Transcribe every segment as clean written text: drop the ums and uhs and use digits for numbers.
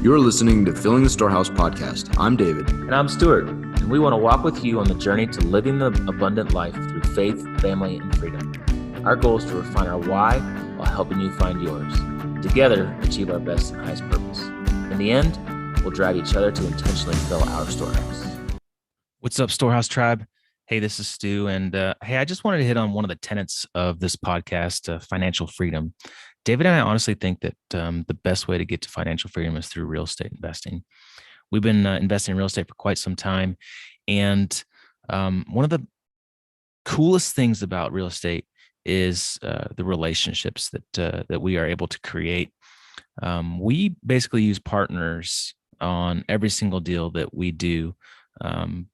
You're listening to Filling the Storehouse podcast. I'm David. And I'm Stuart, and we want to walk with you on the journey to living the abundant life through faith, family, and freedom. Our goal is to refine our why while helping you find yours. Together, achieve our best and highest purpose. In the end, we'll drive each other to intentionally fill our storehouse. What's up, Storehouse Tribe? Hey, this is Stu, and hey, I just wanted to hit on one of the tenets of this podcast, financial freedom. David and I honestly think that the best way to get to financial freedom is through real estate investing. We've been investing in real estate for quite some time, and one of the coolest things about real estate is the relationships that we are able to create. We basically use partners on every single deal that we do,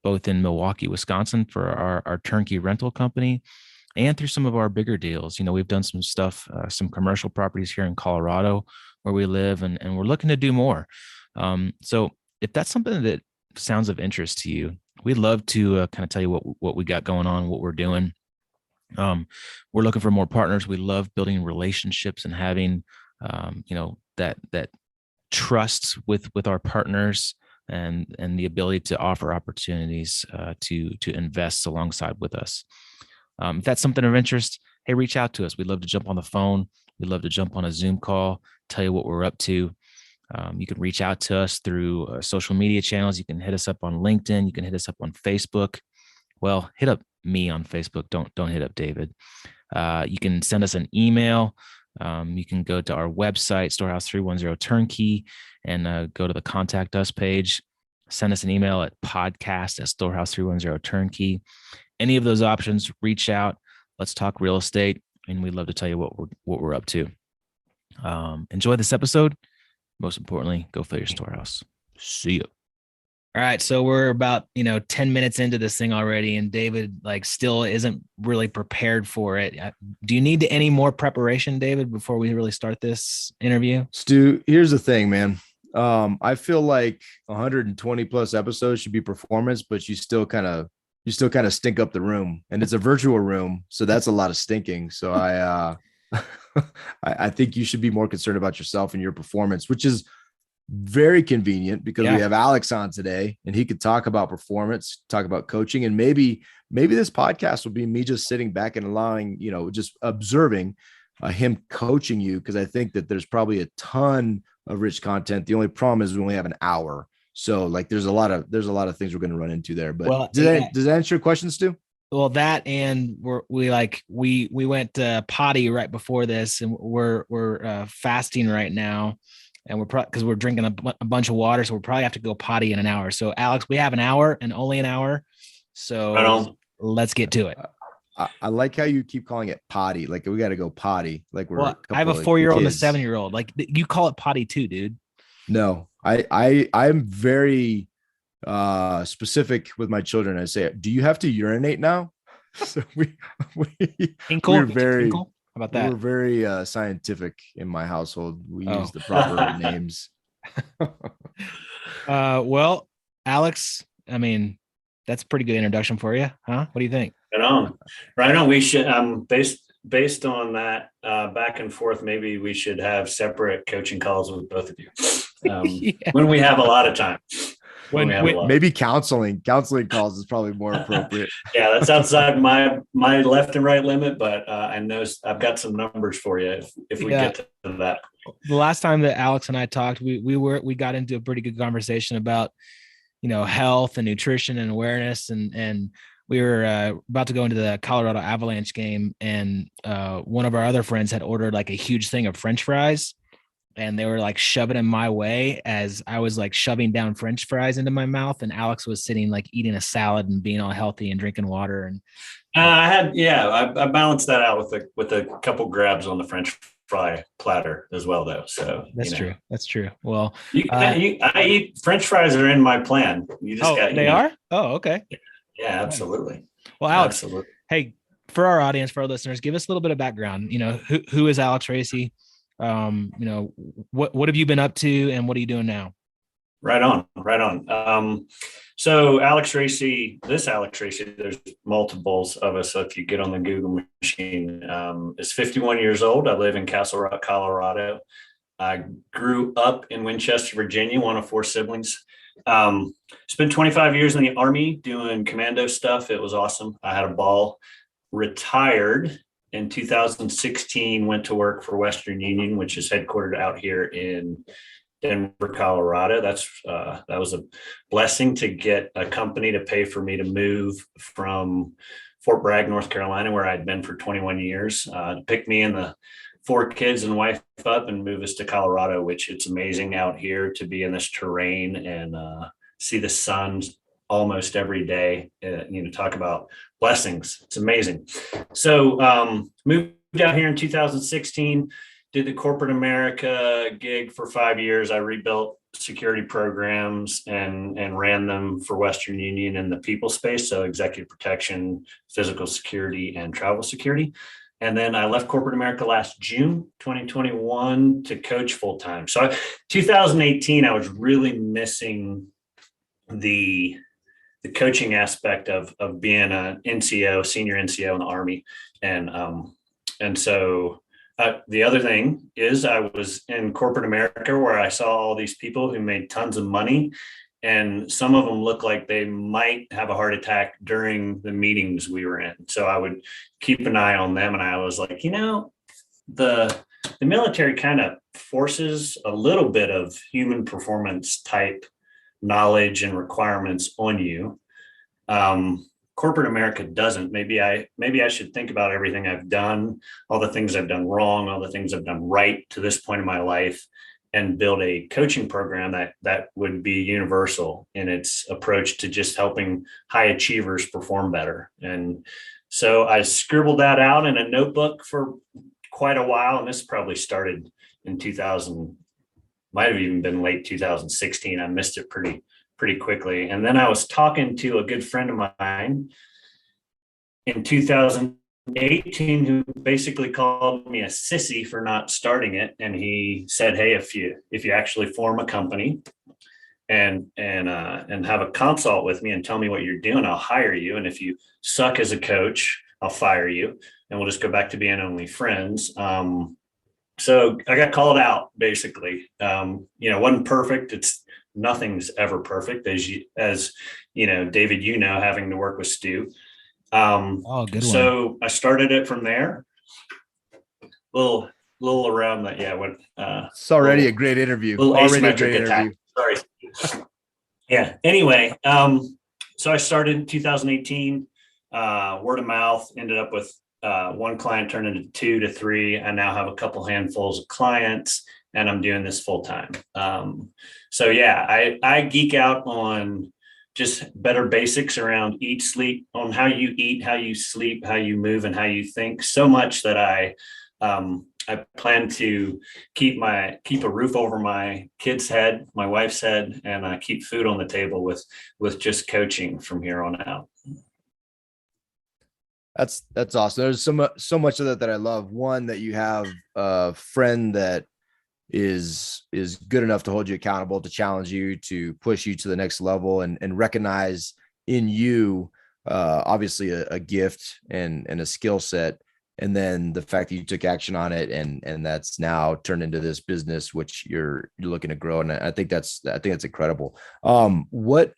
both in Milwaukee, Wisconsin for our turnkey rental company, and through some of our bigger deals. You know, we've done some stuff, some commercial properties here in Colorado where we live, and we're looking to do more. So if that's something that sounds of interest to you, we'd love to kind of tell you what we got going on, what we're doing. We're looking for more partners. We love building relationships and having, that trust with our partners and the ability to offer opportunities to invest alongside with us. If that's something of interest, hey, reach out to us. We'd love to jump on the phone. We'd love to jump on a Zoom call, tell you what we're up to. You can reach out to us through social media channels. You can hit us up on LinkedIn. You can hit us up on Facebook. Well, hit up me on Facebook. Don't hit up David. You can send us an email. You can go to our website, Storehouse 310 Turnkey, and go to the Contact Us page. Send us an email at podcast@Storehouse 310 Turnkey. Any of those options, reach out. Let's talk real estate, and we'd love to tell you what we're up to. Enjoy this episode. Most importantly, go fill your storehouse. See you. All right, so we're about 10 minutes into this thing already, and David still isn't really prepared for it. Do you need any more preparation, David, before we really start this interview? Stu, here's the thing, man. I feel like 120 plus episodes should be performance, but you still kind of stink up the room, and it's a virtual room, so that's a lot of stinking. So I think you should be more concerned about yourself and your performance, which is very convenient because we have Alex on today, and he could talk about performance, talk about coaching, and maybe this podcast will be me just sitting back and allowing, just observing him coaching you, because I think that there's probably a ton of rich content. The only problem is we only have an hour, so there's a lot of things we're going to run into there. But does that answer your question, Stu? Well, that, and we went potty right before this, and we're fasting right now. And because we're drinking a bunch of water, so we'll probably have to go potty in an hour. So, Alex, we have an hour and only an hour. So let's get to it. I like how you keep calling it potty. We got to go potty. I have a 4-year-old and a 7-year-old. You call it potty too, dude. No, I'm very specific with my children. I say, do you have to urinate now? So we're very. How about that? We're very scientific in my household. We use the proper names. Well, Alex, that's a pretty good introduction for you, huh? What do you think? Right on. We should, based on that back and forth, maybe we should have separate coaching calls with both of you when we have a lot of time. Maybe counseling calls is probably more appropriate. Yeah, that's outside my left and right limit, but I know I've got some numbers for you if we get to that. The last time that Alex and I talked, we got into a pretty good conversation about health and nutrition and awareness, and we were about to go into the Colorado Avalanche game, and one of our other friends had ordered a huge thing of French fries. And they were shoving in my way as I was shoving down French fries into my mouth, and Alex was sitting eating a salad and being all healthy and drinking water. And I balanced that out with a couple grabs on the French fry platter as well, though. So that's true. That's true. Well, I eat French fries are in my plan. You just are? Oh, okay. Yeah, absolutely. Well, Alex, hey, for our audience, for our listeners, give us a little bit of background. Who is Alex Racey? What have you been up to, and what are you doing now? Right on. So Alex Racey, there's multiples of us. So if you get on the Google machine, is 51 years old. I live in Castle Rock, Colorado. I grew up in Winchester, Virginia, one of 4 siblings. Spent 25 years in the Army doing commando stuff. It was awesome. I had a ball. Retired in 2016, went to work for Western Union, which is headquartered out here in Denver, Colorado. That was a blessing to get a company to pay for me to move from Fort Bragg, North Carolina, where I'd been for 21 years, pick me and the 4 kids and wife up and move us to Colorado, which it's amazing out here to be in this terrain and see the sun almost every day. Talk about blessings. It's amazing. So moved out here in 2016, did the corporate America gig for 5 years. I rebuilt security programs and ran them for Western Union in the people space. So executive protection, physical security, and travel security. And then I left corporate America last June 2021 to coach full time. So 2018, I was really missing the coaching aspect of being an NCO, senior NCO in the Army. And so the other thing is I was in corporate America where I saw all these people who made tons of money, and some of them looked like they might have a heart attack during the meetings we were in. So I would keep an eye on them. And I was like, the military kind of forces a little bit of human performance type knowledge and requirements on you. Corporate America doesn't. Maybe I should think about everything I've done, all the things I've done wrong, all the things I've done right to this point in my life, and build a coaching program that would be universal in its approach to just helping high achievers perform better. And so I scribbled that out in a notebook for quite a while. And this probably started in 2000, might have even been late 2016. I missed it pretty quickly. And then I was talking to a good friend of mine in 2018 who basically called me a sissy for not starting it. And he said, hey, if you actually form a company and have a consult with me and tell me what you're doing, I'll hire you. And if you suck as a coach, I'll fire you and we'll just go back to being only friends. So I got called out basically. Wasn't perfect. Nothing's ever perfect, as David, having to work with Stu. Good one. So I started it from there. Little around that. Yeah. It's already a great interview. Already a great interview. Sorry. Yeah. Anyway. So I started in 2018, word of mouth, ended up with, 1 client turned into 2 to 3. I now have a couple handfuls of clients and I'm doing this full time. So yeah, I geek out on just better basics around eat, sleep, on how you eat, how you sleep, how you move, and how you think, so much that I plan to keep a roof over my kid's head, my wife's head, and keep food on the table with just coaching from here on out. That's awesome. There's so much of that I love. One, that you have a friend that is good enough to hold you accountable, to challenge you, to push you to the next level, and recognize in you obviously a gift and a skill set. And then the fact that you took action on it and that's now turned into this business, which you're looking to grow. And I think that's incredible. What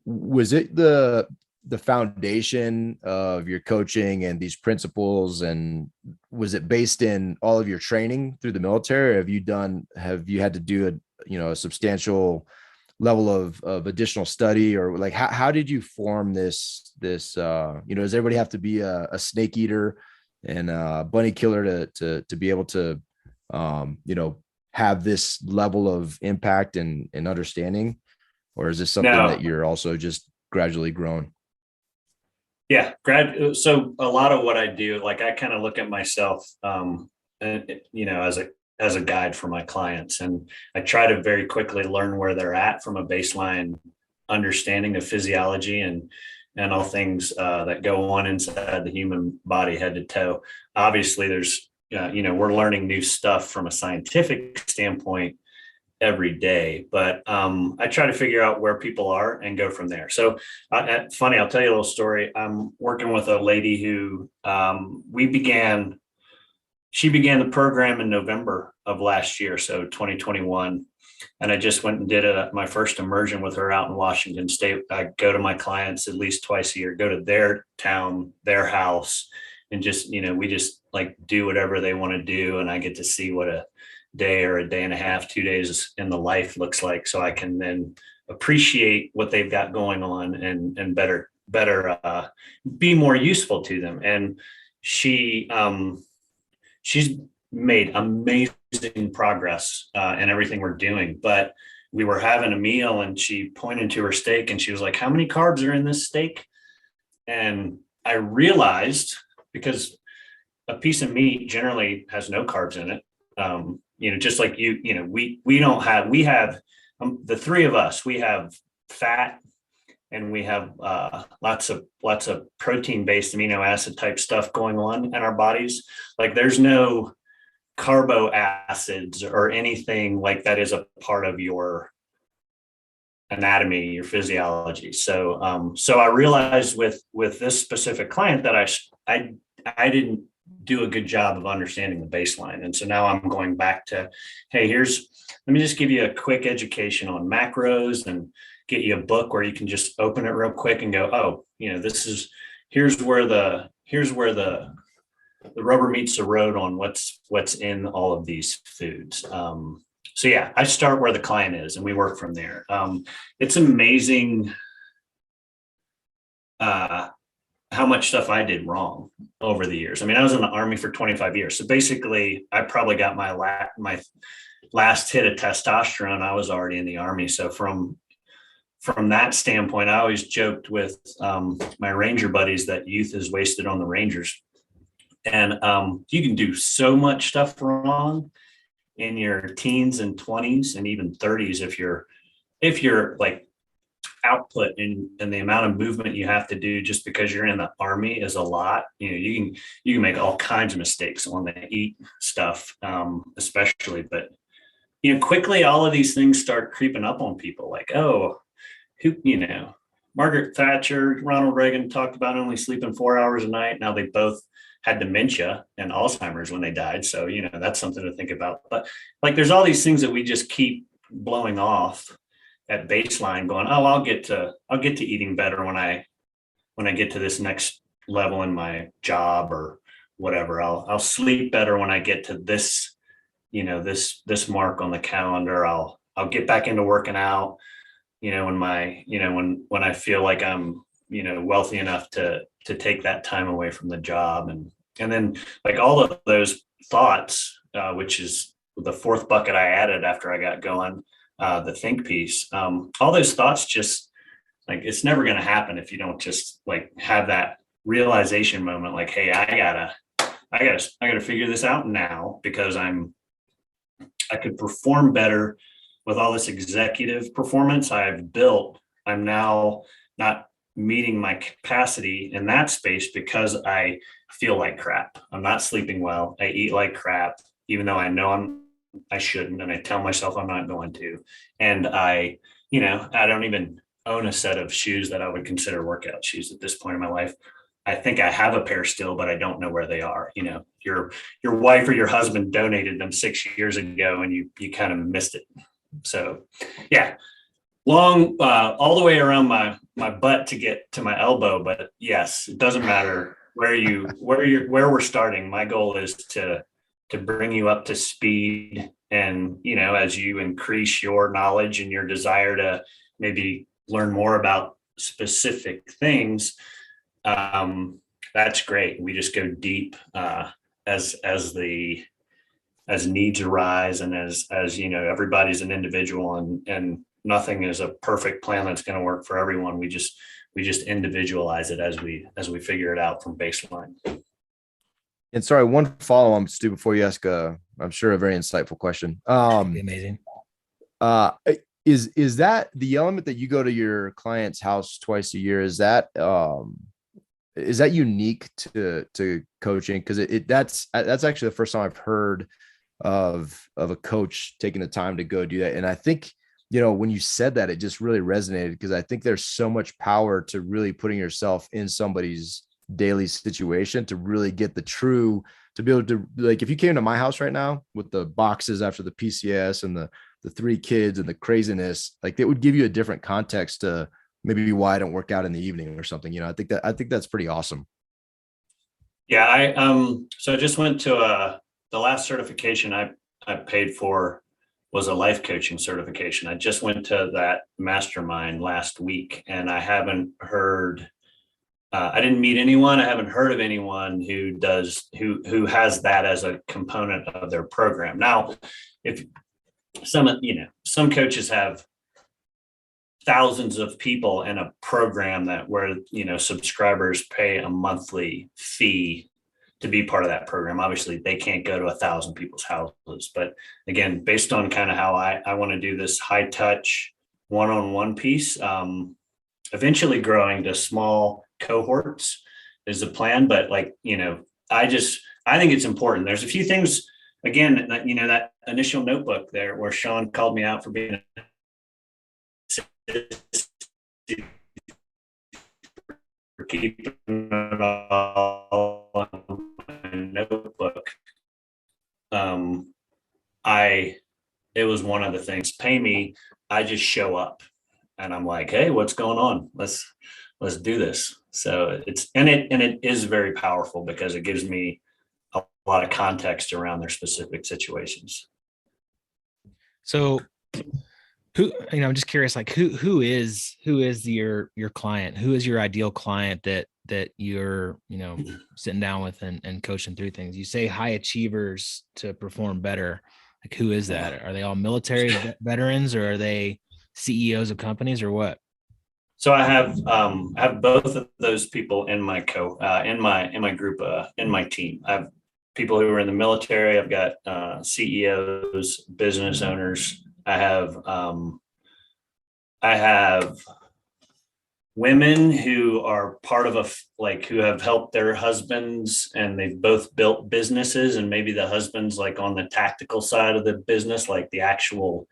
was it, the foundation of your coaching and these principles, and was it based in all of your training through the military? Or have you had to do a substantial level of additional study, or like how did you form this does everybody have to be a snake eater and a bunny killer to be able to have this level of impact and understanding, or is this something that you're also just gradually growing? Yeah. So a lot of what I do, like I kind of look at myself, as a guide for my clients, and I try to very quickly learn where they're at from a baseline understanding of physiology and all things that go on inside the human body, head to toe. Obviously there's, we're learning new stuff from a scientific standpoint every day, but I try to figure out where people are and go from there. So funny, I'll tell you a little story. I'm working with a lady who she began the program in November of last year, so 2021. And I just went and did my first immersion with her out in Washington State. I go to my clients at least twice a year, go to their town, their house, and just, we just like do whatever they want to do. And I get to see what a day or a day and a half, 2 days in the life looks like. So I can then appreciate what they've got going on and better be more useful to them. And she's made amazing progress in everything we're doing. But we were having a meal and she pointed to her steak and she was like, "How many carbs are in this steak?" And I realized, because a piece of meat generally has no carbs in it. Just like we have the three of us, we have fat and we have lots of protein based amino acid type stuff going on in our bodies. Like there's no carbo acids or anything like that is a part of your anatomy, your physiology. So I realized with this specific client that I didn't do a good job of understanding the baseline. And so now I'm going back to, hey, let me just give you a quick education on macros and get you a book where you can just open it real quick and go, oh, here's where the rubber meets the road on what's in all of these foods. So yeah, I start where the client is and we work from there. It's amazing how much stuff I did wrong over the years. I mean, I was in the Army for 25 years. So basically I probably got my last hit of testosterone. I was already in the Army. So from that standpoint, I always joked with my Ranger buddies that youth is wasted on the Rangers. And you can do so much stuff wrong in your teens and 20s and even 30s if you're like output and the amount of movement you have to do just because you're in the Army is a lot. You can make all kinds of mistakes on the eat stuff, especially. But quickly all of these things start creeping up on people. Like, oh, Margaret Thatcher, Ronald Reagan talked about only sleeping 4 hours a night. Now they both had dementia and Alzheimer's when they died. So, that's something to think about. But like, there's all these things that we just keep blowing off at baseline going, oh, I'll get to eating better when I get to this next level in my job or whatever. I'll sleep better when I get to this, this mark on the calendar. I'll get back into working out, when I feel like I'm, wealthy enough to take that time away from the job. And then like all of those thoughts, which is the fourth bucket I added after I got going, the think piece, all those thoughts, just like, it's never going to happen if you don't just like have that realization moment. Like, hey, I gotta figure this out now because I could perform better with all this executive performance I've built. I'm now not meeting my capacity in that space because I feel like crap. I'm not sleeping well. I eat like crap, even though I know I shouldn't. And I tell myself I'm not going to. And I don't even own a set of shoes that I would consider workout shoes at this point in my life. I think I have a pair still, but I don't know where they are. Your wife or your husband donated them 6 years ago and you kind of missed it. So yeah, long, all the way around my butt to get to my elbow. But yes, it doesn't matter where we're starting. My goal is to bring you up to speed. And, as you increase your knowledge and your desire to maybe learn more about specific things, that's great. We just go deep, as needs arise and as everybody's an individual and nothing is a perfect plan that's going to work for everyone. We just individualize it as we figure it out from baseline. And sorry, one follow on, Stu, before you ask I'm sure a very insightful question. Amazing. Is that the element that you go to your client's house twice a year? Is that unique to coaching? Because that's actually the first time I've heard of a coach taking the time to go do that. And I think, when you said that, it just really resonated, because I think there's so much power to really putting yourself in somebody's daily situation to really get the true to be able to, like, if you came to my house right now with the boxes after the PCS and the 3 kids and the craziness, like, it would give you a different context to maybe why I don't work out in the evening or something. I think that's pretty awesome. Yeah. So I just went to the last certification I paid for was a life coaching certification. I just went to that mastermind last week, and I haven't heard, I didn't meet anyone. I haven't heard of anyone who has that as a component of their program. Now, if some coaches have thousands of people in a program where subscribers pay a monthly fee to be part of that program. Obviously they can't go to 1,000 people's houses, but again, based on kind of how I want to do this high touch one-on-one piece, eventually growing to small cohorts is the plan. But I think it's important. There's a few things, again, that initial notebook there where Sean called me out for being for keeping it all in my notebook. It was one of the things. Pay me, I just show up, and I'm like, hey, what's going on? Let's do this. So it is very powerful because it gives me a lot of context around their specific situations. So I'm just curious, like who is your client? Who is your ideal client that you're, sitting down with and coaching through things? You say high achievers to perform better. Like, who is that? Are they all military veterans, or are they CEOs of companies, or what? So I have both of those people in my group, in my team. I have people who are in the military. I've got CEOs, business owners. I have women who are part of who have helped their husbands, and they've both built businesses, and maybe the husband's like on the tactical side of the business, like the actual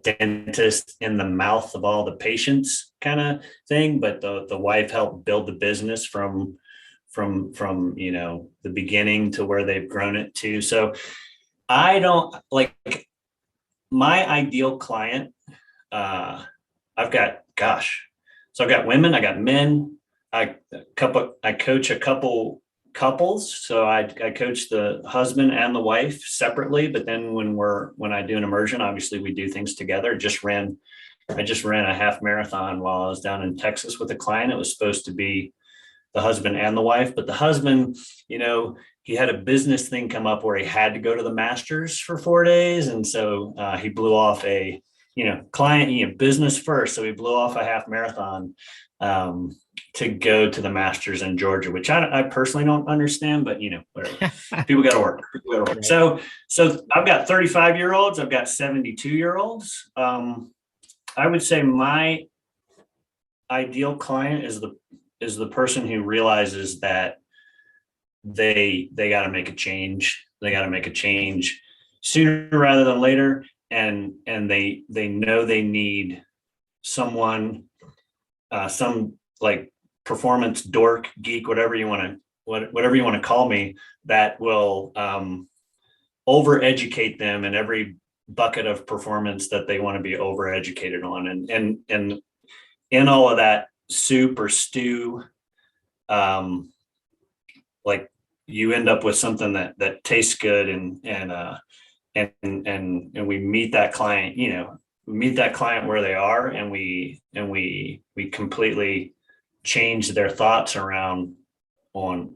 dentist in the mouth of all the patients kind of thing. But the wife helped build the business from the beginning to where they've grown it to. So I don't like my ideal client. I've got women, I got men, I coach a couple couples. So I coach the husband and the wife separately, but then when I do an immersion, obviously we do things together. I just ran a half marathon while I was down in Texas with a client. It was supposed to be the husband and the wife, but the husband, he had a business thing come up where he had to go to the Masters for 4 days. And so he blew off a, client, business first. So he blew off a half marathon to go to the Masters in Georgia, which I personally don't understand, but whatever. People got to work. Right. So I've got 35-year-olds. I've got 72-year-olds. I would say my ideal client is the person who realizes that they got to make a change. They got to make a change sooner rather than later. And they know they need someone, some like performance dork, geek, whatever you want to call me, that will overeducate them in every bucket of performance that they want to be overeducated on. And in all of that soup or stew, like you end up with something that tastes good, and we meet that client, where they are, and we completely change their thoughts around on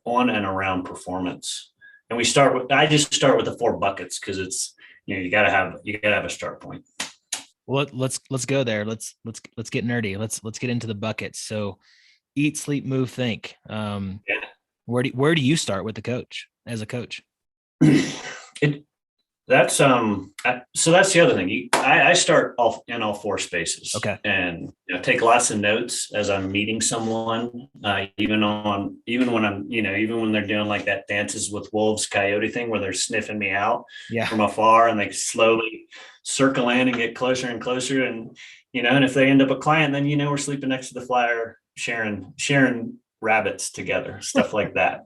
and around performance. And I just start with the 4 buckets, because it's, you gotta have a start point. Well, let's go there. Let's get nerdy. Let's get into the buckets. So eat, sleep, move, think. Where do you start with the coach, as a coach? That's so that's the other thing. I start off in all 4 spaces. Okay. And take lots of notes as I'm meeting someone, even when they're doing like that Dances with Wolves coyote thing where they're sniffing me out from afar, and they slowly circle in and get closer and closer. And, and if they end up a client, then, we're sleeping next to the flyer, sharing rabbits together, stuff like that.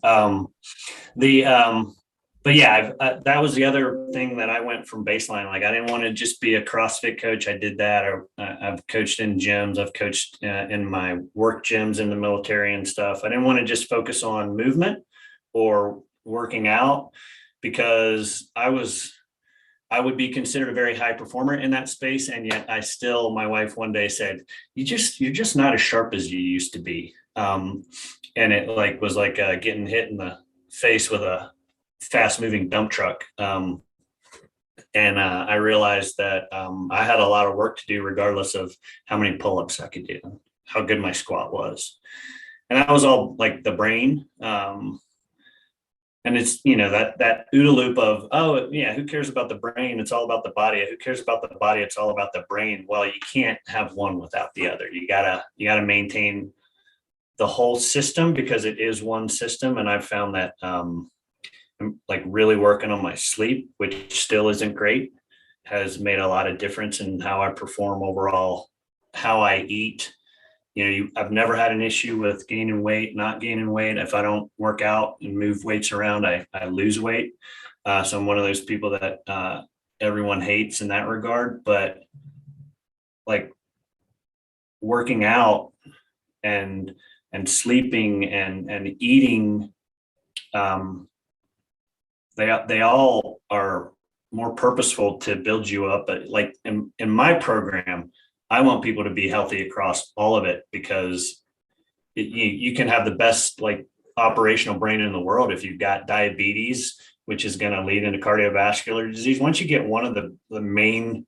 But yeah, that was the other thing that I went from baseline. Like, I didn't want to just be a CrossFit coach. I did that. Or I've coached in gyms. I've coached in my work gyms in the military and stuff. I didn't want to just focus on movement or working out, because I would be considered a very high performer in that space. And yet my wife one day said, you're just not as sharp as you used to be. And it was like getting hit in the face with a fast moving dump truck. And I realized that I had a lot of work to do, regardless of how many pull-ups I could do, how good my squat was. And that was all like the brain. And it's, that OODA loop of, oh yeah, who cares about the brain? It's all about the body. Who cares about the body? It's all about the brain. Well, you can't have one without the other. You gotta maintain the whole system, because it is one system. And I've found that I'm like really working on my sleep, which still isn't great, has made a lot of difference in how I perform overall, how I eat. I've never had an issue with gaining weight, not gaining weight. If I don't work out and move weights around, I lose weight. So I'm one of those people that everyone hates in that regard. But like working out and sleeping and eating, they all are more purposeful to build you up. But like in my program, I want people to be healthy across all of it, because you can have the best like operational brain in the world if you've got diabetes, which is going to lead into cardiovascular disease. Once you get one of the main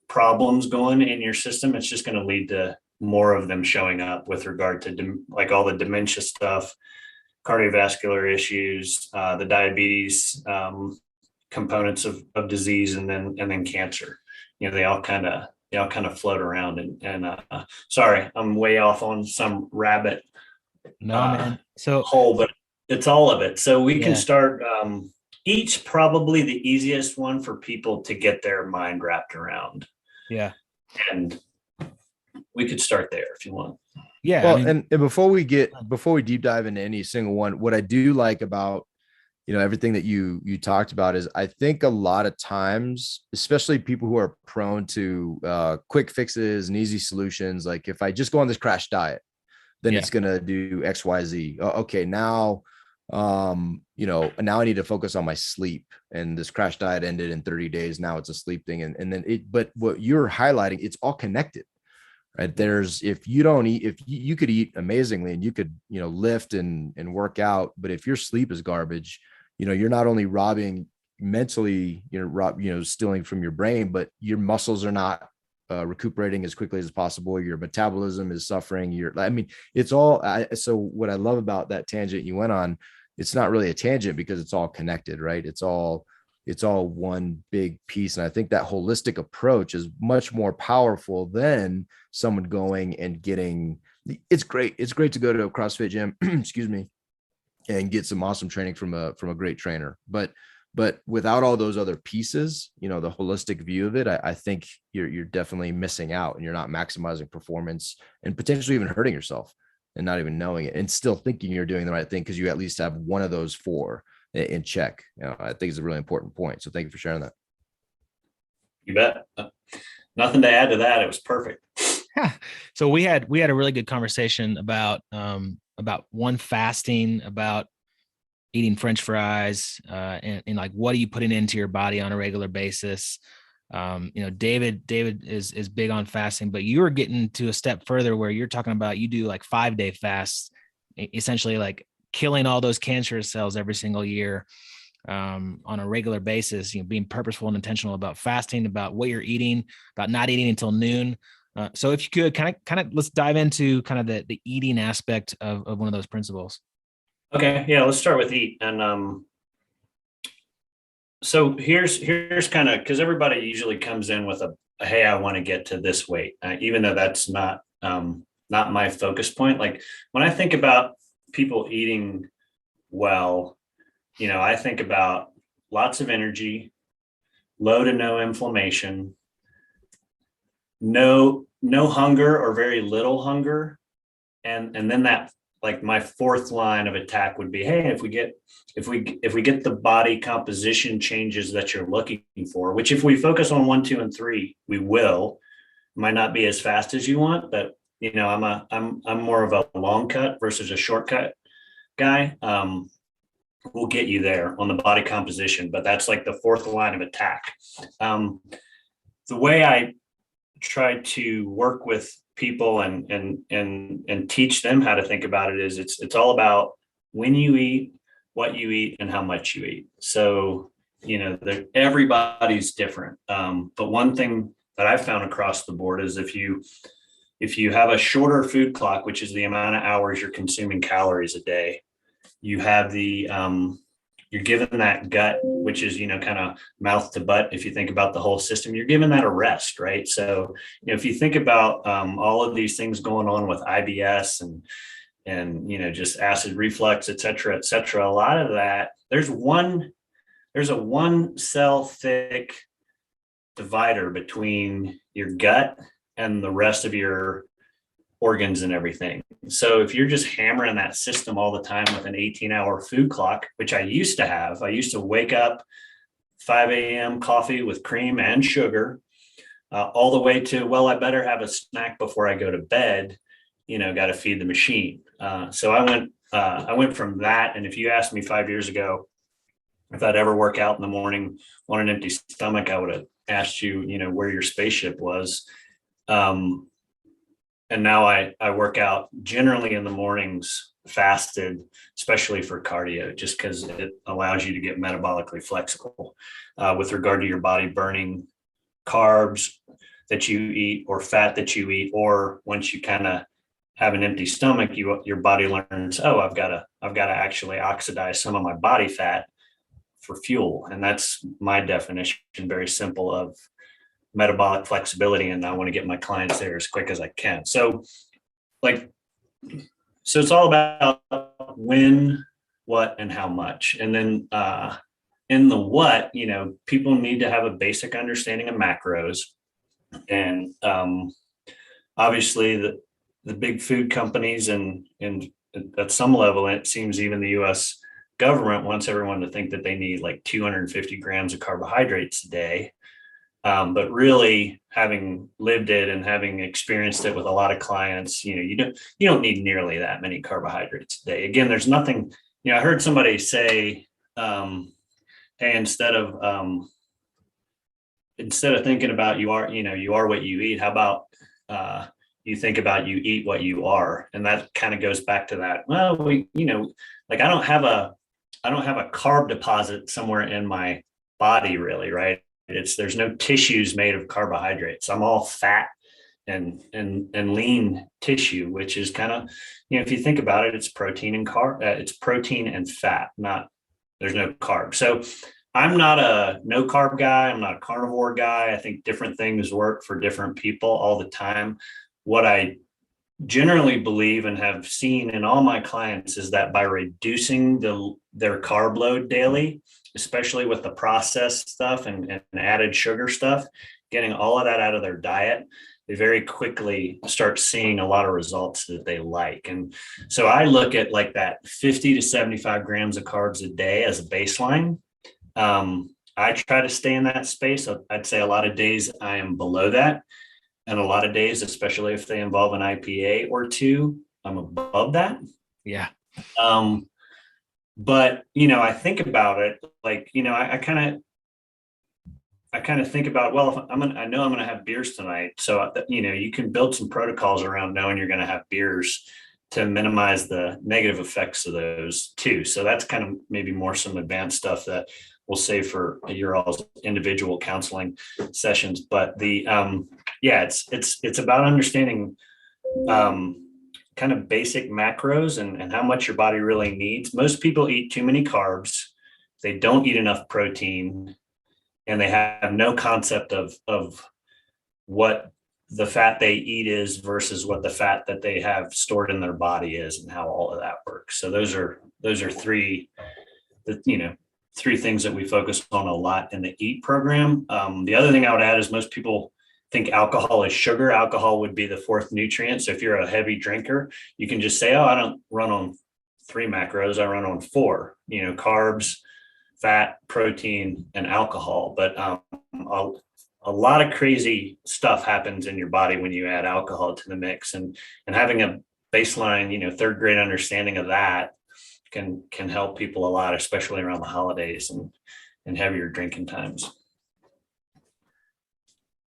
problems going in your system, it's just going to lead to more of them showing up with regard to like all the dementia stuff, cardiovascular issues, the diabetes components of disease, and then cancer. They all kind of float around. And sorry, I'm way off on some rabbit man. So hole, but it's all of it. So we can start each, probably the easiest one for people to get their mind wrapped around. Yeah. And we could start there if you want. Yeah. Well, and before we deep dive into any single one, what I do like about, everything that you talked about is, I think a lot of times, especially people who are prone to quick fixes and easy solutions, like if I just go on this crash diet, then it's going to do X, Y, Z. Okay. Now, now I need to focus on my sleep, and this crash diet ended in 30 days. Now it's a sleep thing. And then but what you're highlighting, it's all connected, right? If you don't eat, if you could eat amazingly and you could, lift and work out, but if your sleep is garbage, you're not only robbing mentally, stealing from your brain, but your muscles are not recuperating as quickly as possible. Your metabolism is suffering. It's all. So what I love about that tangent you went on, it's not really a tangent, because it's all connected, right? It's all one big piece. And I think that holistic approach is much more powerful than someone going and getting. It's great. It's great to go to a CrossFit gym, excuse me, and get some awesome training from a great trainer. But without all those other pieces, the holistic view of it, I think you're definitely missing out, and you're not maximizing performance, and potentially even hurting yourself and not even knowing it, and still thinking you're doing the right thing, because you at least have one of those four in check. I think it's a really important point. So thank you for sharing that. You bet. Nothing to add to that. It was perfect. So we had a really good conversation about one, fasting, about eating French fries, and like, what are you putting into your body on a regular basis? David is big on fasting, but you're getting to a step further where you're talking about, you do like 5-day fasts, essentially like killing all those cancerous cells every single year, on a regular basis, being purposeful and intentional about fasting, about what you're eating, about not eating until noon. So if you could kind of let's dive into kind of the eating aspect of one of those principles. Okay. Yeah. Let's start with eat. And so here's kind of, because everybody usually comes in with a hey, I want to get to this weight, even though that's not my focus point. Like when I think about people eating well, I think about lots of energy, low to no inflammation, no hunger or very little hunger, and then that like my fourth line of attack would be, hey, if we get the body composition changes that you're looking for, which if we focus on 1, 2, and 3, we will. Might not be as fast as you want, but I'm more of a long cut versus a shortcut guy. We'll get you there on the body composition, but that's like the fourth line of attack. The way I try to work with people and teach them how to think about it is it's all about when you eat, what you eat, and how much you eat. So, everybody's different. But one thing that I've found across the board is if you have a shorter food clock, which is the amount of hours you're consuming calories a day, you have you're given that gut, which is, kind of mouth to butt. If you think about the whole system, you're giving that a rest, right? So, if you think about all of these things going on with IBS and just acid reflux, et cetera, a lot of that, there's a 1 cell thick divider between your gut and the rest of your organs and everything. So if you're just hammering that system all the time with an 18-hour food clock, which I used to wake up 5 a.m. coffee with cream and sugar, all the way to, well, I better have a snack before I go to bed, got to feed the machine. So I went from that. And if you asked me 5 years ago, if I'd ever work out in the morning on an empty stomach, I would have asked you, where your spaceship was. And now I work out generally in the mornings fasted, especially for cardio, just because it allows you to get metabolically flexible with regard to your body burning carbs that you eat or fat that you eat, or once you kind of have an empty stomach, your body learns, oh, I've got to actually oxidize some of my body fat for fuel. And that's my definition, very simple, of metabolic flexibility. And I want to get my clients there as quick as I can. So it's all about when, what, and how much. And then in the what, people need to have a basic understanding of macros. And obviously the big food companies and at some level, it seems even the US government wants everyone to think that they need like 250 grams of carbohydrates a day. But really, having lived it and having experienced it with a lot of clients, you don't need nearly that many carbohydrates a day. Again, there's nothing, I heard somebody say, hey, instead of thinking about you are what you eat, how about you think about you eat what you are? And that kind of goes back to that. Well, I don't have a carb deposit somewhere in my body, really, right? There's no tissues made of carbohydrates. I'm all fat and lean tissue, which is kind of, if you think about it, it's protein and it's protein and fat, there's no carb. So I'm not a no carb guy. I'm not a carnivore guy. I think different things work for different people all the time. What I generally believe and have seen in all my clients is that by reducing their carb load daily, especially with the processed stuff and added sugar stuff, getting all of that out of their diet, they very quickly start seeing a lot of results that they like. And so I look at like that 50 to 75 grams of carbs a day as a baseline. I try to stay in that space. I'd say a lot of days I am below that. And a lot of days, especially if they involve an IPA or two, I'm above that. Yeah. But, I think about it like, I kind of think about, well, if I know I'm going to have beers tonight. So, you can build some protocols around knowing you're going to have beers to minimize the negative effects of those too. So that's kind of maybe more some advanced stuff that we'll save for your all's individual counseling sessions. But it's about understanding kind of basic macros and how much your body really needs. Most people eat too many carbs. They don't eat enough protein, and they have no concept of what the fat they eat is versus what the fat that they have stored in their body is and how all of that works. So those are three things that we focus on a lot in the EAT program. The other thing I would add is most people think alcohol is sugar. Alcohol would be the fourth nutrient. So if you're a heavy drinker, you can just say, oh, I don't run on 3 macros. I run on 4, carbs, fat, protein, and alcohol. But a lot of crazy stuff happens in your body when you add alcohol to the mix, and having a baseline, third grade understanding of that can help people a lot, especially around the holidays and heavier drinking times.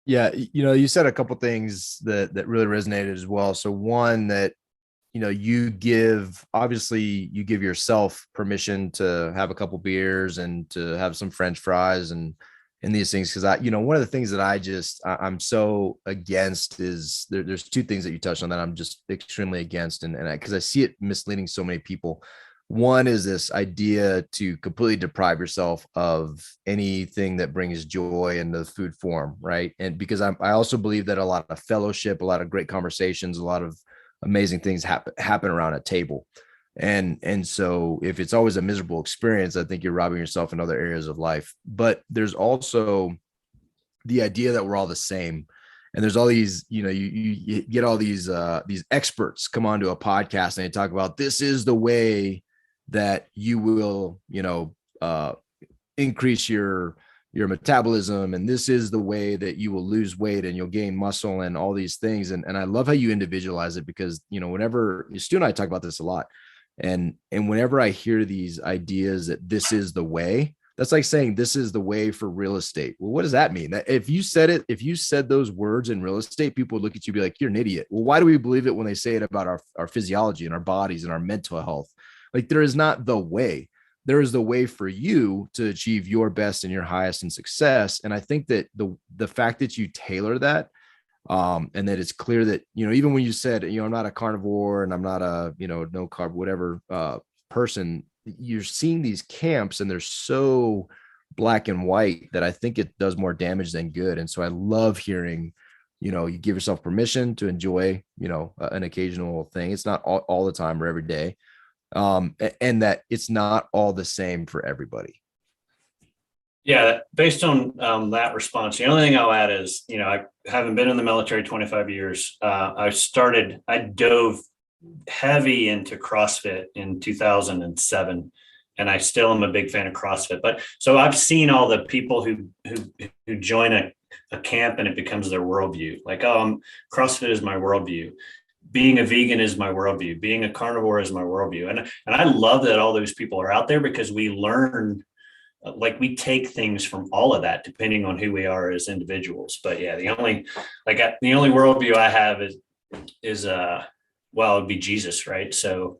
Yeah. You said a couple things that really resonated as well. So one, that, you give yourself permission to have a couple beers and to have some French fries and these things. Cause one of the things that I'm so against is there's 2 things that you touched on that I'm just extremely against. And cause I see it misleading so many people. One is this idea to completely deprive yourself of anything that brings joy in the food form. Right. And because I also believe that a lot of fellowship, a lot of great conversations, a lot of amazing things happen around a table. And so if it's always a miserable experience, I think you're robbing yourself in other areas of life. But there's also the idea that we're all the same. And there's all these, you get all these experts come onto a podcast and they talk about, this is the way that you will, increase your metabolism. And this is the way that you will lose weight and you'll gain muscle and all these things. And I love how you individualize it, because, whenever Stu and I talk about this a lot, and whenever I hear these ideas that this is the way, that's like saying this is the way for real estate. Well, what does that mean? That if you said those words in real estate, people would look at you and be like, you're an idiot. Well, why do we believe it when they say it about our physiology and our bodies and our mental health? Like, there is not the way. There is the way for you to achieve your best and your highest in success. And I think that the fact that you tailor that, and that it's clear that, even when you said, I'm not a carnivore and I'm not a, no carb, whatever, person, you're seeing these camps and they're so black and white that I think it does more damage than good. And so I love hearing, you give yourself permission to enjoy, an occasional thing. It's not all the time or every day. And that it's not all the same for everybody. Yeah, based on that response, the only thing I'll add is, I haven't been in the military 25 years. I dove heavy into CrossFit in 2007, and I still am a big fan of CrossFit. But so I've seen all the people who join a camp and it becomes their worldview. Like, CrossFit is my worldview. Being a vegan is my worldview. Being a carnivore is my worldview. And I love that all those people are out there, because we learn, we take things from all of that, depending on who we are as individuals. But yeah, the only worldview I have is it would be Jesus. Right. So,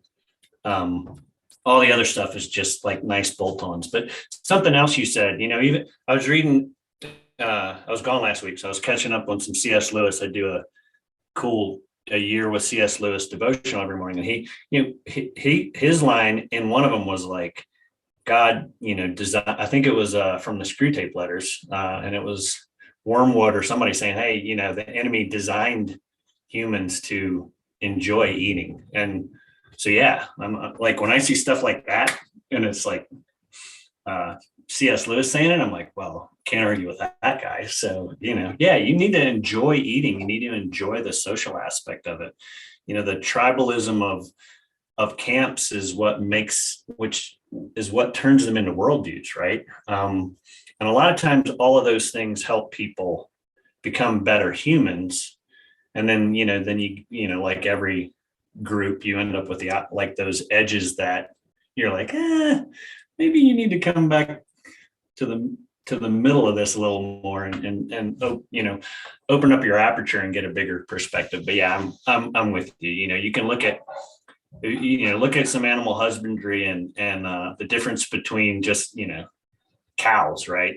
all the other stuff is just like nice bolt-ons. But something else you said, even I was reading, I was gone last week, so I was catching up on some C.S. Lewis. I do a year with C.S. Lewis devotional every morning. And his line in one of them was like, God, design, I think it was from the Screw Tape Letters, and it was Wormwood or somebody saying, hey, the enemy designed humans to enjoy eating. And so, yeah, I'm like, when I see stuff like that and it's like C.S. Lewis saying it, I'm like, well, can't argue with that guy. So, yeah, you need to enjoy eating. You need to enjoy the social aspect of it. The tribalism of camps is which is what turns them into worldviews, right? And a lot of times all of those things help people become better humans. And then, like every group, you end up with those edges that you're like, maybe you need to come back to the middle of this a little more and open up your aperture and get a bigger perspective. But yeah, I'm with you. You can look at some animal husbandry and the difference between just, cows, right?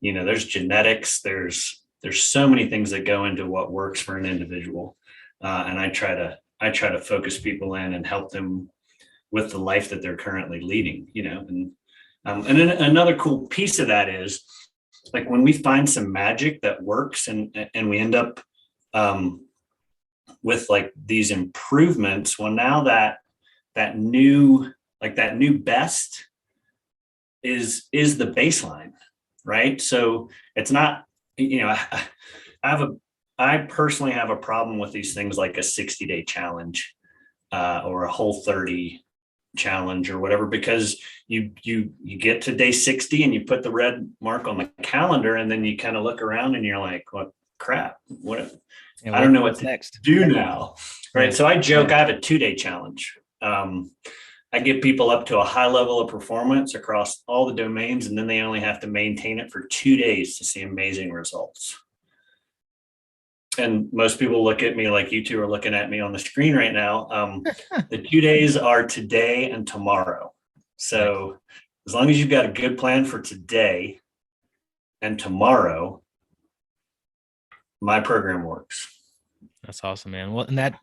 There's genetics, there's so many things that go into what works for an individual. And I try to focus people in and help them with the life that they're currently leading, and then another cool piece of that is like when we find some magic that works and we end up with like these improvements. Well, now that new best is the baseline, right? So it's not I personally have a problem with these things like a 60-day challenge or a Whole30 challenge or whatever, because you get to day 60 and you put the red mark on the calendar, and then you kind of look around and you're like, what crap, I don't know what to next do now. Right. Yeah. So I joke, I have a 2-day challenge. I get people up to a high level of performance across all the domains, and then they only have to maintain it for 2 days to see amazing results. And most people look at me like you two are looking at me on the screen right now. The 2 days are today and tomorrow. So as long as you've got a good plan for today and tomorrow, my program works. That's awesome, man. Well, and that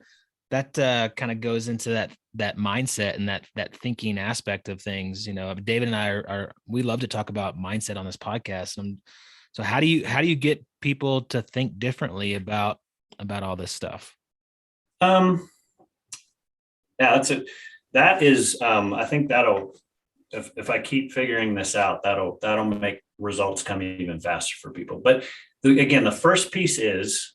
kind of goes into that mindset and that thinking aspect of things. David and I we love to talk about mindset on this podcast. So how do you get people to think differently about all this stuff? Yeah, that is, I think that'll, if I keep figuring this out, that'll make results come even faster for people. But again, the first piece is,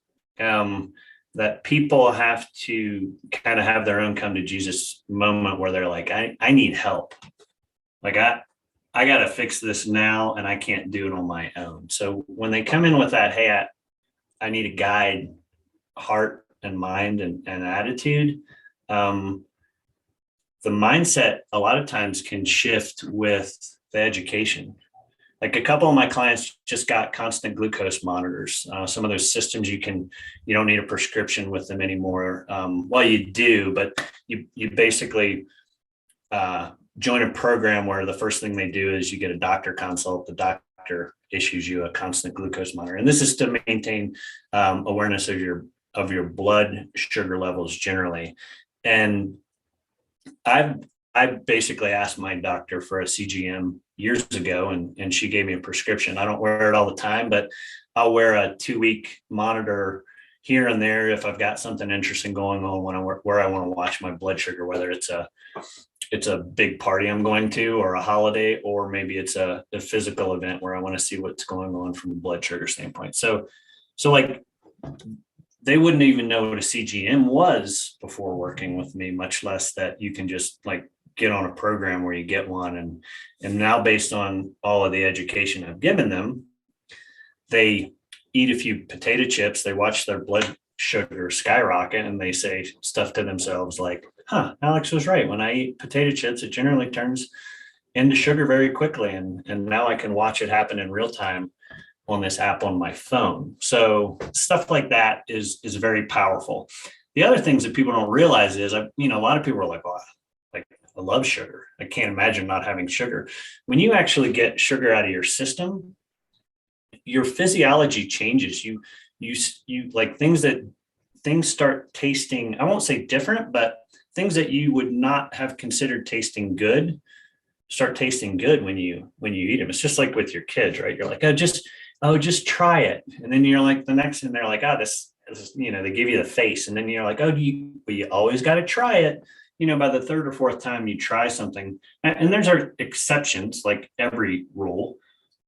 that people have to kind of have their own come to Jesus moment where they're like, I need help. Like I got to fix this now, and I can't do it on my own. So when they come in with that, hey, I need a guide, heart and mind and attitude, the mindset a lot of times can shift with the education. Like a couple of my clients just got constant glucose monitors. Some of those systems you don't need a prescription with them anymore. Well, you do, but you basically join a program where the first thing they do is you get a doctor consult. The doctor issues you a constant glucose monitor, and this is to maintain awareness of your blood sugar levels generally. And I basically asked my doctor for a CGM years ago, and she gave me a prescription. I don't wear it all the time, but I'll wear a 2-week monitor here and there if I've got something interesting going on where I want to watch my blood sugar, whether it's a big party I'm going to, or a holiday, or maybe it's a physical event where I want to see what's going on from a blood sugar standpoint. So like they wouldn't even know what a CGM was before working with me, much less that you can just like get on a program where you get one. And now, based on all of the education I've given them, they eat a few potato chips, they watch their blood sugar skyrocket, and they say stuff to themselves like, Alex was right. When I eat potato chips, it generally turns into sugar very quickly. And now I can watch it happen in real time on this app on my phone. So stuff like that is very powerful. The other things that people don't realize is, a lot of people are like, well, like I love sugar. I can't imagine not having sugar. When you actually get sugar out of your system, your physiology changes. You like things start tasting, I won't say different, but things that you would not have considered tasting good start tasting good when you eat them. It's just like with your kids, right? You're like, just try it. And then you're like, the next thing they're like, this is, they give you the face. And then you're like, you always got to try it. By the third or fourth time you try something, and there's exceptions, like every rule.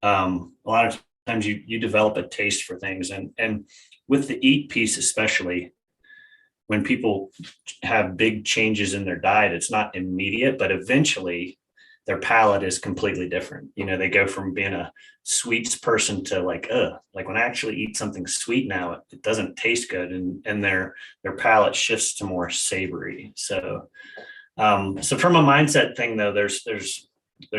A lot of times you develop a taste for things, and with the eat piece, especially when people have big changes in their diet, it's not immediate, but eventually their palate is completely different. They go from being a sweets person to like when I actually eat something sweet now, it doesn't taste good. And their palate shifts to more savory. So from a mindset thing though, there's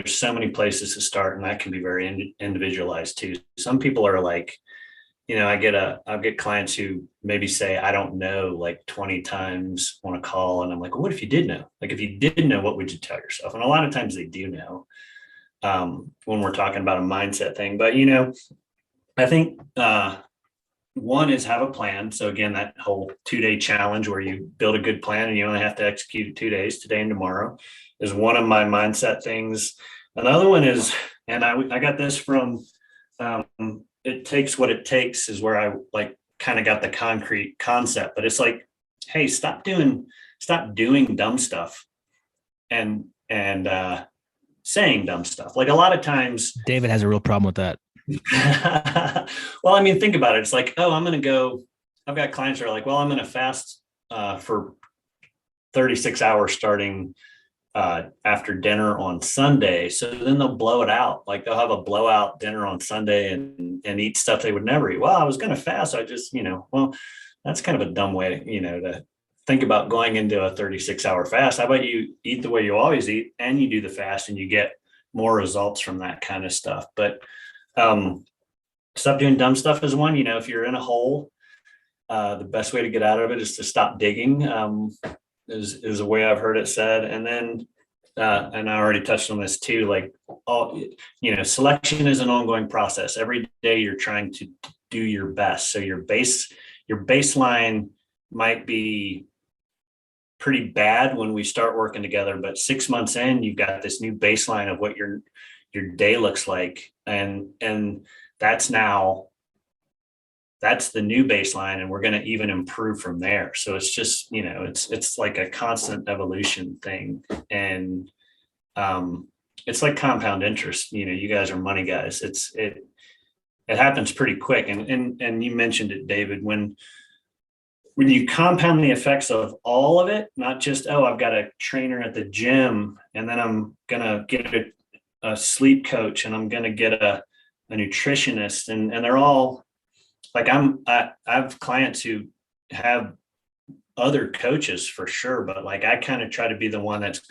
so many places to start, and that can be very individualized too. Some people are like, I'll get clients who maybe say, I don't know, like 20 times on a call. And I'm like, well, what if you did know? Like, if you did know, what would you tell yourself? And a lot of times they do know when we're talking about a mindset thing. But, I think one is have a plan. So again, that whole 2-day challenge where you build a good plan and you only have to execute it 2 days, today and tomorrow, is one of my mindset things. Another one is, and I got this from, it takes what it takes, is where I like kind of got the concrete concept, but it's like, hey, stop doing dumb stuff and saying dumb stuff. Like a lot of times David has a real problem with that. Well, I mean, think about it. It's like, oh, I've got clients who are like, well, I'm going to fast for 36 hours starting after dinner on Sunday. So then they'll blow it out. Like they'll have a blowout dinner on Sunday and eat stuff they would never eat. Well, I was going to fast. I just, well, that's kind of a dumb way, to think about going into a 36-hour fast. How about you eat the way you always eat and you do the fast and you get more results from that kind of stuff. But stop doing dumb stuff is one. If you're in a hole, the best way to get out of it is to stop digging, is a way I've heard it said. And then, and I already touched on this too, like selection is an ongoing process. Every day you're trying to do your best. So your baseline might be pretty bad when we start working together, but 6 months in, you've got this new baseline of what your day looks like. And that's the new baseline, and we're going to even improve from there. So it's just, it's like a constant evolution thing. And it's like compound interest. You guys are money guys. It happens pretty quick. And you mentioned it, David, when you compound the effects of all of it, not just, oh, I've got a trainer at the gym, and then I'm going to get a sleep coach, and I'm going to get a nutritionist, and they're all like, I have clients who have other coaches for sure, but like, I kind of try to be the one that's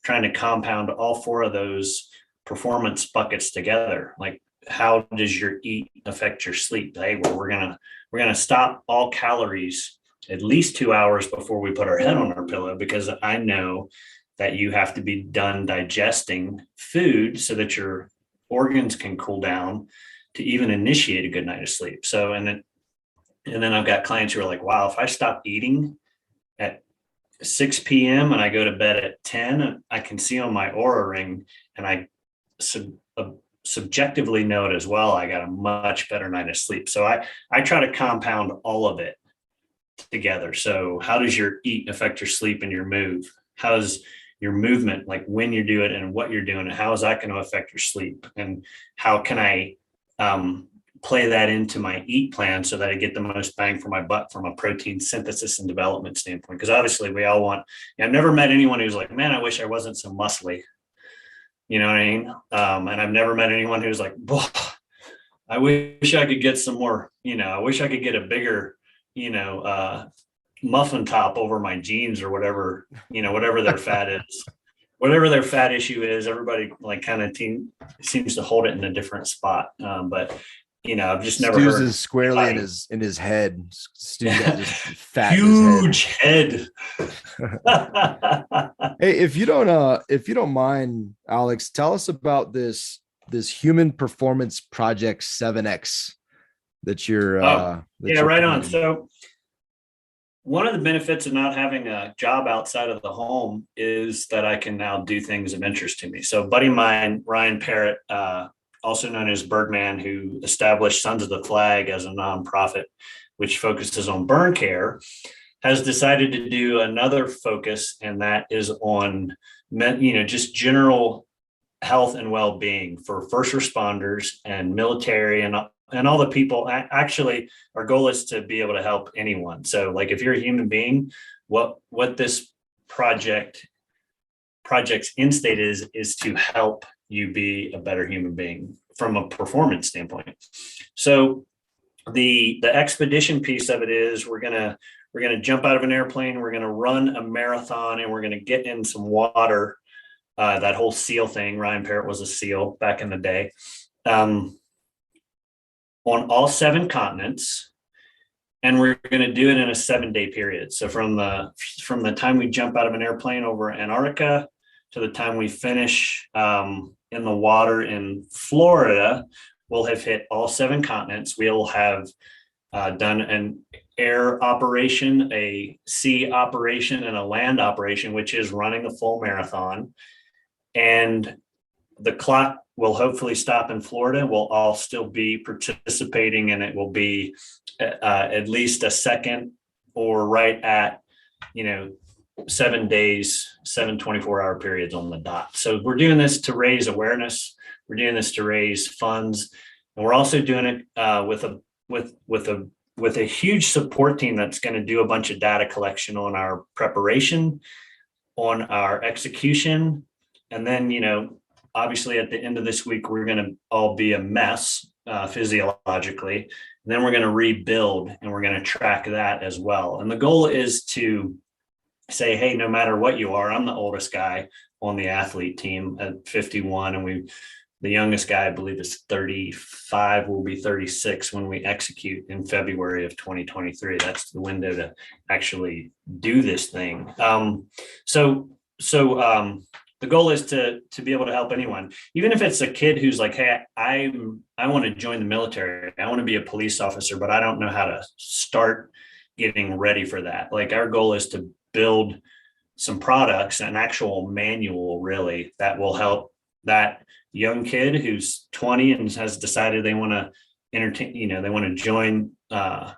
trying to compound all four of those performance buckets together. Like, how does your eat affect your sleep? Hey, well, we're going to stop all calories at least 2 hours before we put our head on our pillow, because I know that you have to be done digesting food so that your organs can cool down to even initiate a good night of sleep. So, and then I've got clients who are like, wow, if I stop eating at 6 p.m. and I go to bed at 10, I can see on my Oura ring, and I subjectively know it as well, I got a much better night of sleep. So I try to compound all of it together. So how does your eat affect your sleep and your move? How does your movement, like when you do it and what you're doing, and how is that going to affect your sleep? And how can I play that into my eat plan so that I get the most bang for my buck from a protein synthesis and development standpoint? Because obviously we all want, I've never met anyone who's like, man, I wish I wasn't so muscly. You know what I mean? And I've never met anyone who's like, I wish I could get some more, I wish I could get a bigger, muffin top over my jeans or whatever, whatever their fat is, whatever their fat issue is. Everybody like kind of seems to hold it in a different spot. But I've just never Stu's heard is squarely in his head. Stu's got just fat huge head. Hey, if you don't mind, Alex, tell us about this Human Performance Project 7X that you're right on. So one of the benefits of not having a job outside of the home is that I can now do things of interest to me. So a buddy of mine, Ryan Parrott, also known as Birdman, who established Sons of the Flag as a nonprofit, which focuses on burn care, has decided to do another focus, and that is on, just general health and well-being for first responders and military and all the people. Actually, our goal is to be able to help anyone. So like, if you're a human being, what this project's end state is to help you be a better human being from a performance standpoint. So the expedition piece of it is we're gonna jump out of an airplane, we're gonna run a marathon, and we're gonna get in some water. That whole SEAL thing. Ryan Parrott was a SEAL back in the day. On all 7 continents, and we're going to do it in a 7-day period. So from the time we jump out of an airplane over Antarctica to the time we finish in the water in Florida, we'll have hit all 7 continents. We'll have done an air operation, a sea operation, and a land operation, which is running a full marathon. And the clock will hopefully stop in Florida. We'll all still be participating, and it will be at least a second or right at, 7 days, 7 24-hour periods on the dot. So we're doing this to raise awareness. We're doing this to raise funds. And we're also doing it with with a huge support team that's going to do a bunch of data collection on our preparation, on our execution. And then, obviously at the end of this week, we're going to all be a mess physiologically. And then we're going to rebuild, and we're going to track that as well. And the goal is to say, hey, no matter what you are, I'm the oldest guy on the athlete team at 51. And the youngest guy, I believe, is 35, will be 36 when we execute in February of 2023. That's the window to actually do this thing. So the goal is to be able to help anyone, even if it's a kid who's like, hey, I want to join the military. I want to be a police officer, but I don't know how to start getting ready for that. Like, our goal is to build some products, an actual manual really, that will help that young kid who's 20 and has decided they want to entertain, they want to join the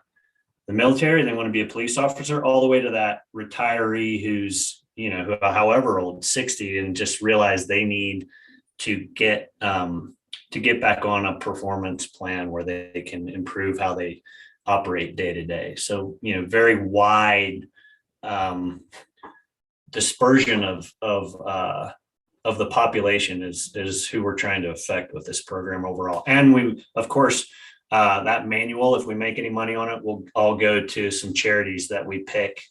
military, they want to be a police officer, all the way to that retiree who's, however old, 60, and just realize they need to get back on a performance plan where they can improve how they operate day to day. So, very wide dispersion of the population is who we're trying to affect with this program overall. And we, of course, that manual, if we make any money on it, will all go to some charities that we pick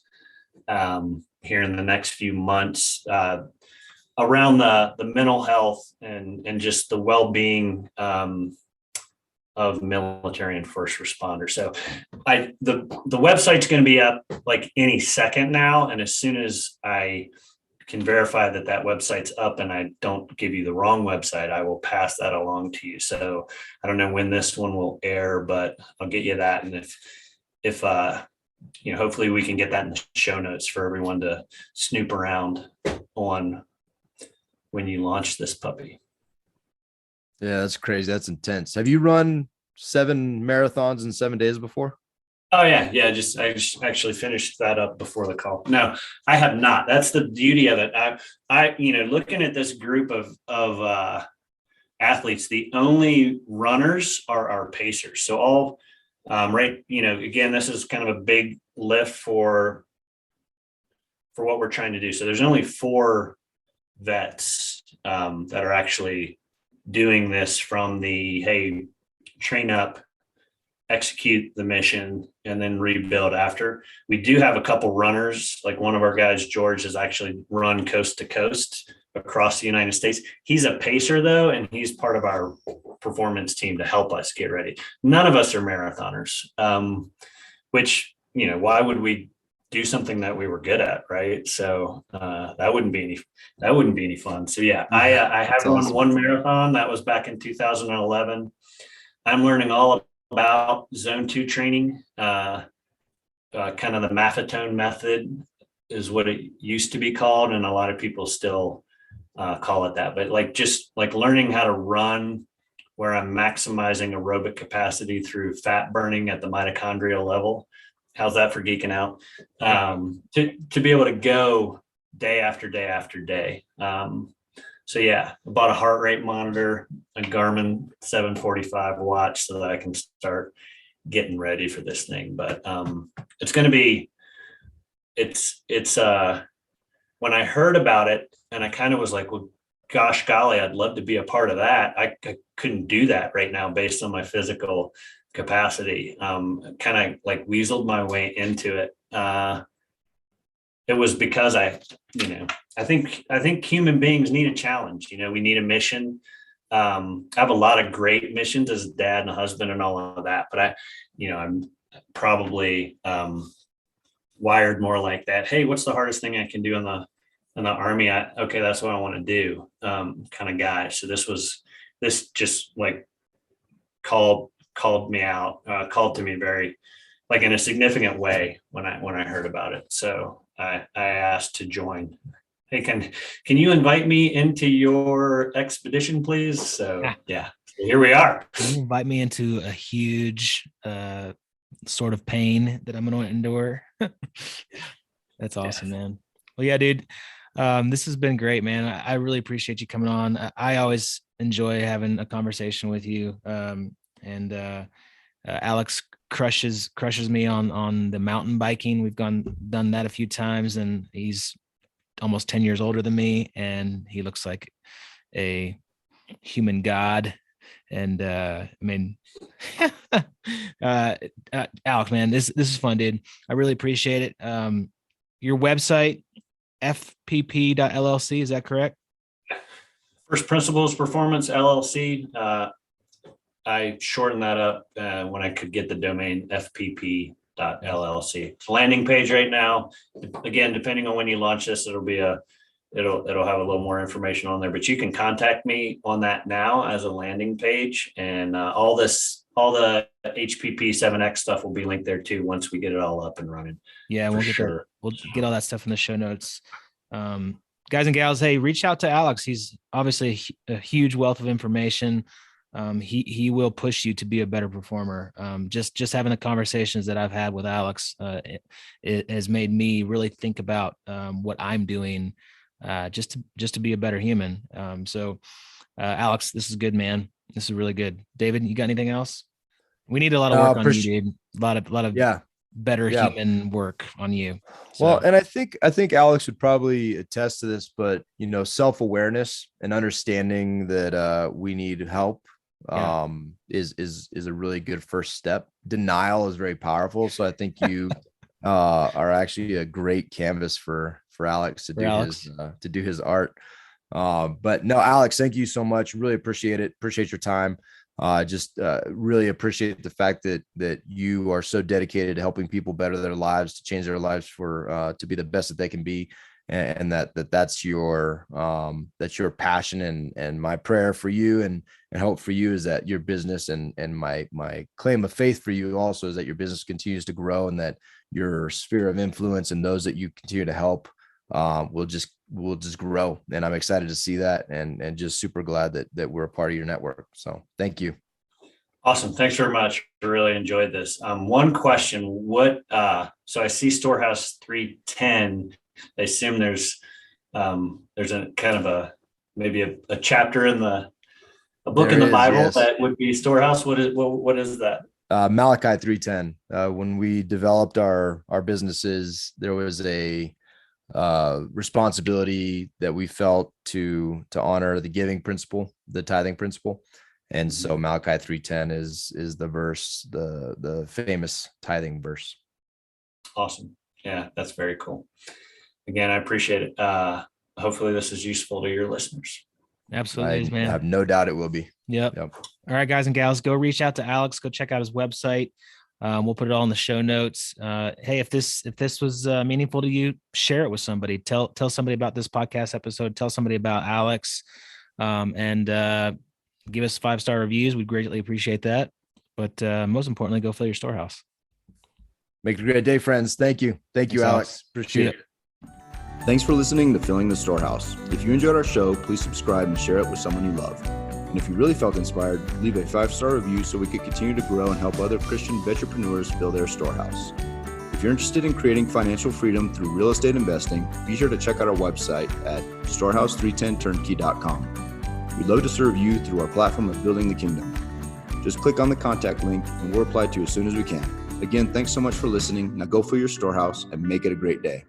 here in the next few months around the mental health and just the well-being of military and first responders. So the website's going to be up like any second now. And as soon as I can verify that website's up and I don't give you the wrong website, I will pass that along to you. So I don't know when this one will air, but I'll get you that. And if hopefully we can get that in the show notes for everyone to snoop around on when you launch this puppy. Yeah, that's crazy. That's intense. Have you run 7 marathons in 7 days before? Oh yeah. I just actually finished that up before the call. No, I have not. That's the beauty of it. I looking at this group of athletes, the only runners are our pacers. So all right, again, this is kind of a big lift for what we're trying to do. So there's only 4 vets that are actually doing this from the, hey, train up, execute the mission, and then rebuild after. We do have a couple runners, like one of our guys, George, has actually run coast to coast across the United States. He's a pacer though, and he's part of our performance team to help us get ready. None of us are marathoners, which, why would we do something that we were good at, right? So that wouldn't be any fun. So yeah, I have run awesome. One marathon. That was back in 2011. I'm learning all about zone 2 training. Kind of the Maffetone method is what it used to be called, and a lot of people still call it that. But just learning how to run where I'm maximizing aerobic capacity through fat burning at the mitochondrial level. How's that for geeking out? To be able to go day after day after day. So yeah, I bought a heart rate monitor, a Garmin 745 watch, so that I can start getting ready for this thing. But it's going to be, it's when I heard about it, and I kind of was like, well, gosh, golly, I'd love to be a part of that. I couldn't do that right now based on my physical capacity. Kind of weaseled my way into it. It was because I think human beings need a challenge. We need a mission. I have a lot of great missions as a dad and a husband and all of that, but I'm probably wired more like that. Hey, what's the hardest thing I can do in the Army? Okay, that's what I want to do, kind of guy. So this just called me out, called to me very in a significant way when I heard about it. So I asked to join. Hey, can you invite me into your expedition, please? So yeah, so here we are. Can you invite me into a huge sort of pain that I'm going to endure? That's awesome, man. Well, yeah, dude, this has been great, man. I really appreciate you coming on. I always enjoy having a conversation with you. And Alex crushes me on the mountain biking. We've done that a few times, and he's almost 10 years older than me, and he looks like a human god. And Alex, man, this is fun, dude. I really appreciate it. Your website, fpp.llc, is that correct? First Principles Performance LLC. I shortened that up when I could get the domain fpp.llc. It's a landing page right now. Again, depending on when you launch this, it'll have a little more information on there, but you can contact me on that now as a landing page, and all the HPP 7X stuff will be linked there too once we get it all up and running. Yeah, we'll get all that stuff in the show notes. Guys and gals, hey, reach out to Alex. He's obviously a huge wealth of information. He will push you to be a better performer. Just having the conversations that I've had with Alex, it has made me really think about what I'm doing just to be a better human. Alex, this is good, man. This is really good. David, you got anything else? We need a lot of work on you, dude. A lot of better human work on you. So. Well, and I think Alex would probably attest to this, but self-awareness and understanding that we need help is a really good first step. Denial is very powerful. So I think you are actually a great canvas for Alex to do his art. But no, Alex, thank you so much. Really appreciate it. Appreciate your time. Really appreciate the fact that you are so dedicated to helping people better their lives, to change their lives to be the best that they can be. And that's your passion, and my prayer for you and hope for you is that your business and my claim of faith for you also is that your business continues to grow, and that your sphere of influence and those that you continue to help will just grow. And I'm excited to see that, and just super glad that we're a part of your network. So thank you. Awesome. Thanks very much. I really enjoyed this. One question, so I see Storehouse 310. I assume there's a kind of maybe a chapter in a book in the Bible, yes, that would be Storehouse. What is that? Malachi 3:10. When we developed our businesses, there was a responsibility that we felt to honor the giving principle, the tithing principle. And so Malachi 3:10 is the verse, the famous tithing verse. Awesome. Yeah, that's very cool. Again, I appreciate it. Hopefully this is useful to your listeners. Absolutely, man. I have no doubt it will be. Yep. All right, guys and gals, go reach out to Alex. Go check out his website. We'll put it all in the show notes. Hey, if this was meaningful to you, share it with somebody. Tell somebody about this podcast episode. Tell somebody about Alex, and give us 5-star reviews. We'd greatly appreciate that. But most importantly, go fill your storehouse. Make it a great day, friends. Thank you. Thank you, Alex. Appreciate it. Thanks for listening to Filling the Storehouse. If you enjoyed our show, please subscribe and share it with someone you love. And if you really felt inspired, leave a 5-star review so we could continue to grow and help other Christian entrepreneurs fill their storehouse. If you're interested in creating financial freedom through real estate investing, be sure to check out our website at storehouse310turnkey.com. We'd love to serve you through our platform of building the kingdom. Just click on the contact link and we'll reply to you as soon as we can. Again, thanks so much for listening. Now go fill your storehouse and make it a great day.